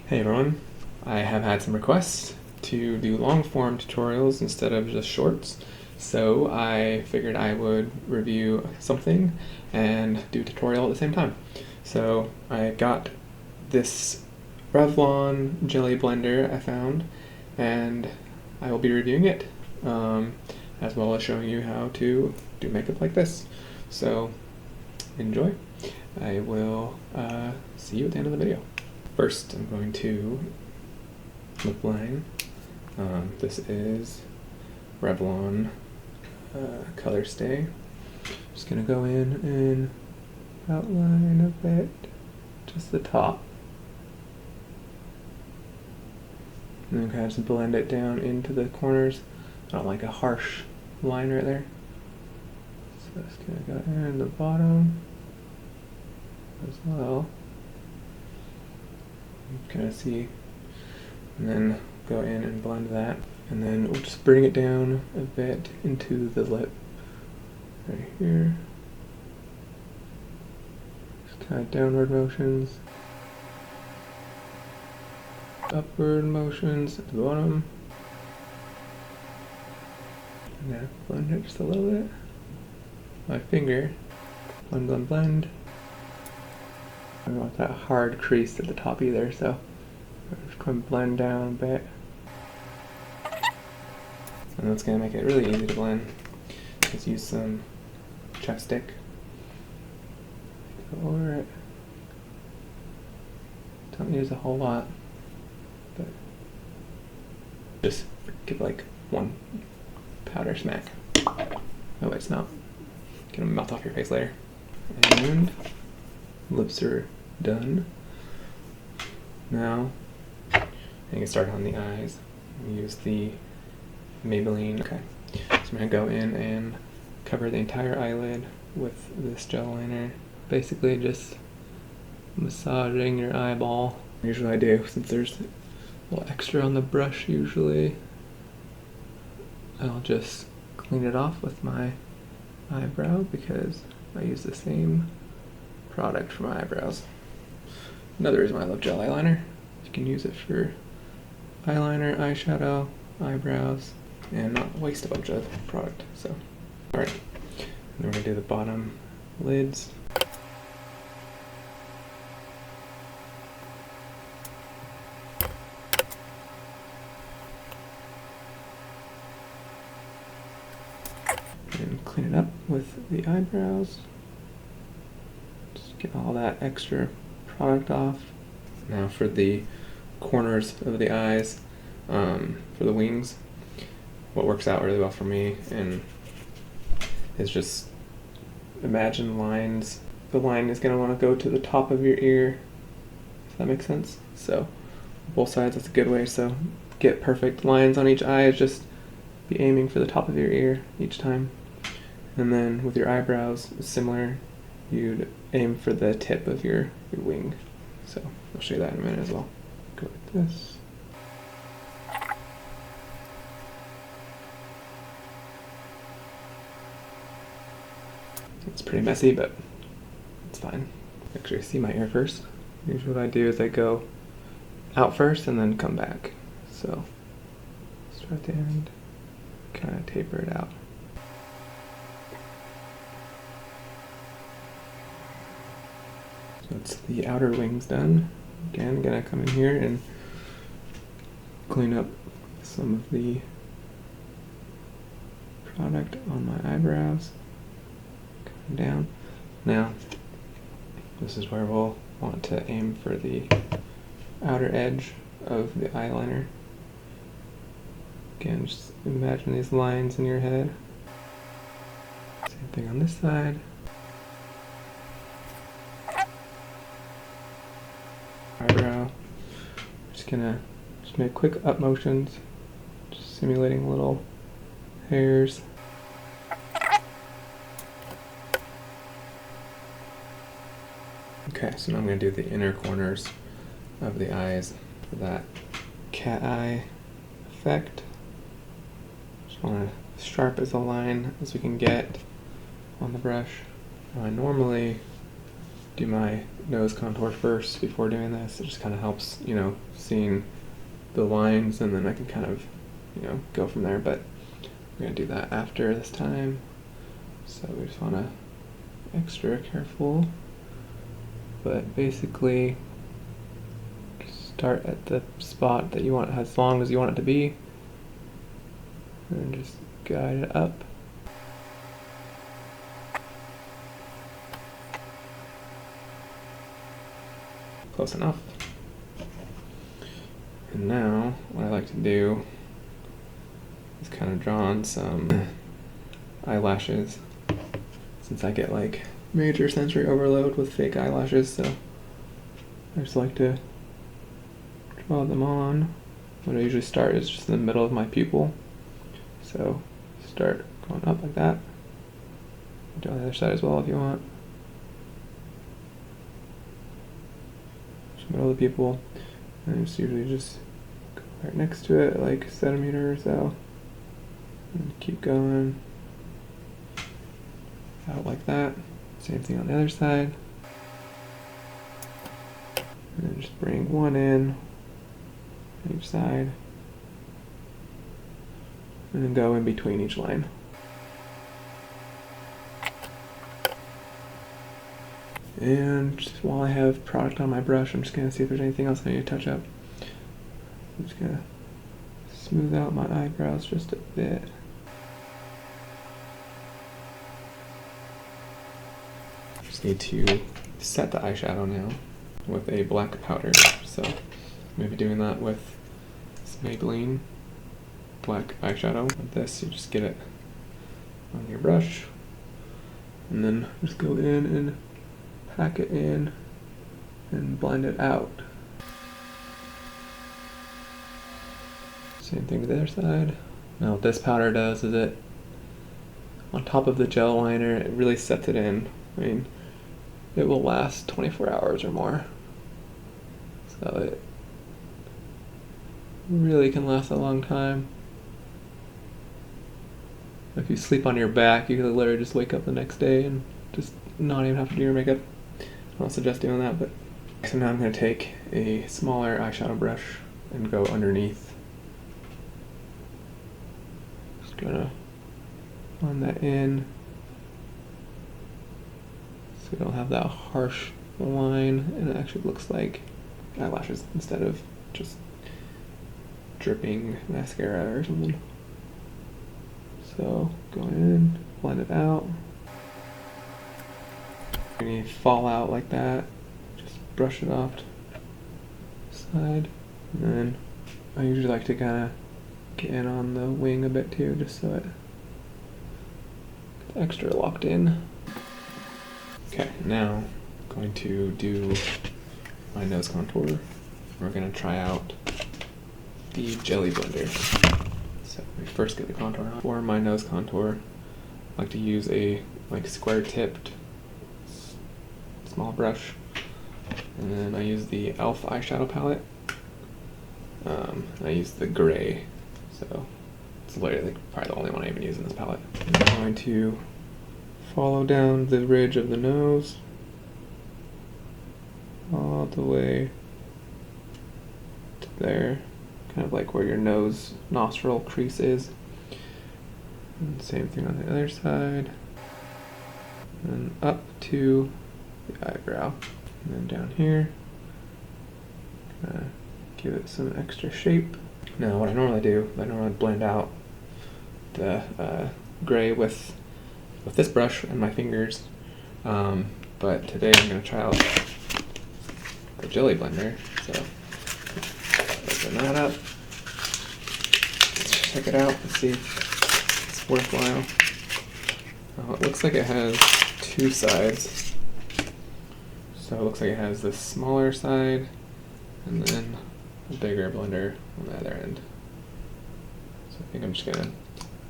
Hey everyone, I have had some requests to do long form tutorials instead of just shorts, so I figured I would review something and do a tutorial at the same time. So I got this Revlon Jelly Blender I found, and I will be reviewing it, as well as showing you how to do makeup like this. So enjoy. I will see you at the end of the video. First, I'm going to lip line. This is Revlon Color Stay. Just gonna go in and outline a bit, just the top. And then kind of just blend it down into the corners. I don't like a harsh line right there. So just gonna go in the bottom as well. Kind of see, and then go in and blend that, and then we'll just bring it down a bit into the lip right here. Just kind of downward motions, upward motions at the bottom. And now blend it just a little bit. My finger, blend, blend, blend. I don't want that hard crease at the top either, so I'm just going to blend down a bit. And that's going to make it really easy to blend. Just use some chapstick. Go over it. Don't use a whole lot, but just give like one powder smack. Oh wait, smell. Get them melt off your face later. And lips are done. Now I can start on the eyes. Use the Maybelline. Okay, so I'm gonna go in and cover the entire eyelid with this gel liner. Basically just massaging your eyeball. Usually I do, since there's a little extra on the brush usually. I'll just clean it off with my eyebrow because I use the same product for my eyebrows. Another reason why I love gel eyeliner. You can use it for eyeliner, eyeshadow, eyebrows, and not waste a bunch of product. So, alright. Then we're gonna do the bottom lids. And clean it up with the eyebrows. Just get all that extra product off. Now for the corners of the eyes, for the wings, what works out really well for me and is just imagine lines. The line is going to want to go to the top of your ear, if that makes sense. So both sides, that's a good way. So get perfect lines on each eye, just be aiming for the top of your ear each time. And then with your eyebrows, it's similar. You'd aim for the tip of your wing. So I'll show you that in a minute as well. Go like this. It's pretty messy, but it's fine. Actually, see my ear first. Usually what I do is I go out first and then come back. So start at the end, kind of taper it out. So that's the outer wings done. Again, I'm gonna come in here and clean up some of the product on my eyebrows. Come down. Now, this is where we'll want to aim for the outer edge of the eyeliner. Again, just imagine these lines in your head. Same thing on this side. Eyebrow. Just gonna make quick up motions, just simulating little hairs. Okay, so now I'm gonna do the inner corners of the eyes for that cat eye effect. Just want to sharp as a line as we can get on the brush. Now I normally do my nose contour first before doing this. It just kind of helps, you know, seeing the lines, and then I can kind of, you know, go from there. But I'm gonna do that after this time. So we just wanna extra careful. But basically, start at the spot that you want, as long as you want it to be, and just guide it up. Close enough. And now, what I like to do is kind of draw on some eyelashes, since I get like major sensory overload with fake eyelashes, so I just like to draw them on. What I usually start is just in the middle of my pupil. So start going up like that. Do on the other side as well if you want. Just middle of the pupil. And just usually just go right next to it, like a centimeter or so. And keep going out like that. Same thing on the other side. And then just bring one in on each side. And then go in between each line. And just while I have product on my brush, I'm just going to see if there's anything else I need to touch up. I'm just going to smooth out my eyebrows just a bit. Just need to set the eyeshadow now with a black powder. So maybe doing that with this Maybelline black eyeshadow. With this, you just get it on your brush, and then just go in and pack it in and blend it out. Same thing to the other side. Now what this powder does is it, on top of the gel liner, it really sets it in. I mean, it will last 24 hours or more. So it really can last a long time. If you sleep on your back, you can literally just wake up the next day and just not even have to do your makeup. I don't suggest doing that, but so now I'm going to take a smaller eyeshadow brush and go underneath. Just gonna blend that in so we don't have that harsh line, and it actually looks like eyelashes instead of just dripping mascara or something. So go in, blend it out. When you fall out like that, just brush it off to the side. And then I usually like to kind of get in on the wing a bit too, just so it gets extra locked in. Okay, now I'm going to do my nose contour. We're going to try out the Jelly Blender. So we first get the contour on. For my nose contour, I like to use a square tipped small brush, and then I use the e.l.f. eyeshadow palette. I use the gray, so it's literally probably the only one I even use in this palette. I'm going to follow down the ridge of the nose all the way to there, kind of like where your nose nostril crease is. And same thing on the other side, and up to the eyebrow, and then down here, give it some extra shape. Now what I normally do, I normally blend out the gray with this brush and my fingers, but today I'm going to try out the Jelly Blender. So open that up, check it out and see if it's worthwhile. It looks like it has two sides. So it looks like it has this smaller side and then a bigger blender on the other end. So I think I'm just gonna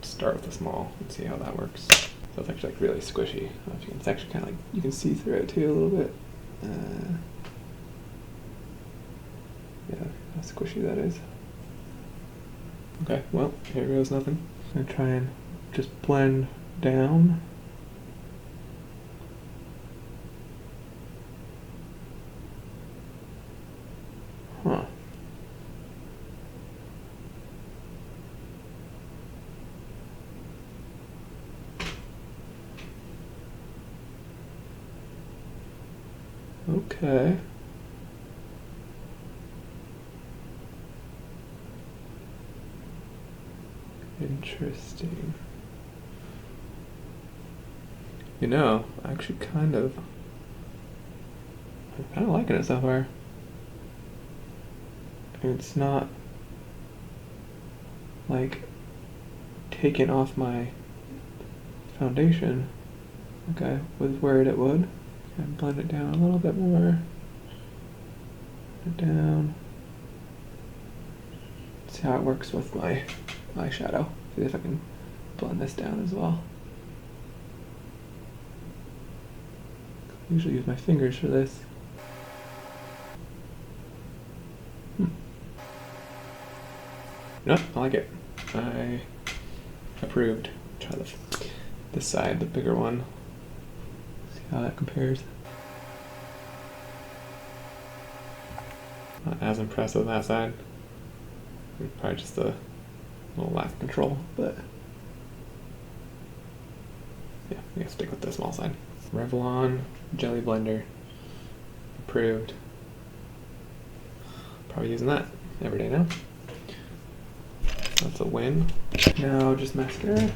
start with the small and see how that works. So it's actually really squishy. It's actually kind of like, you can see through it too a little bit. Yeah, how squishy that is. Okay, well, here goes nothing. I'm gonna try and just blend down. Huh. Okay. Interesting. You know, actually I'm kind of liking it so far. It's not like taking off my foundation like I was worried it would. And blend it down a little bit more. Blend it down. See how it works with my eyeshadow. See if I can blend this down as well. I usually use my fingers for this. Nope, I like it. I approved. Try this side, the bigger one. See how that compares. Not as impressed with that side. Probably just a little lack of control, but yeah, I'm gonna stick with the small side. Revlon Jelly Blender. Approved. Probably using that every day now. That's a win. Now just mascara.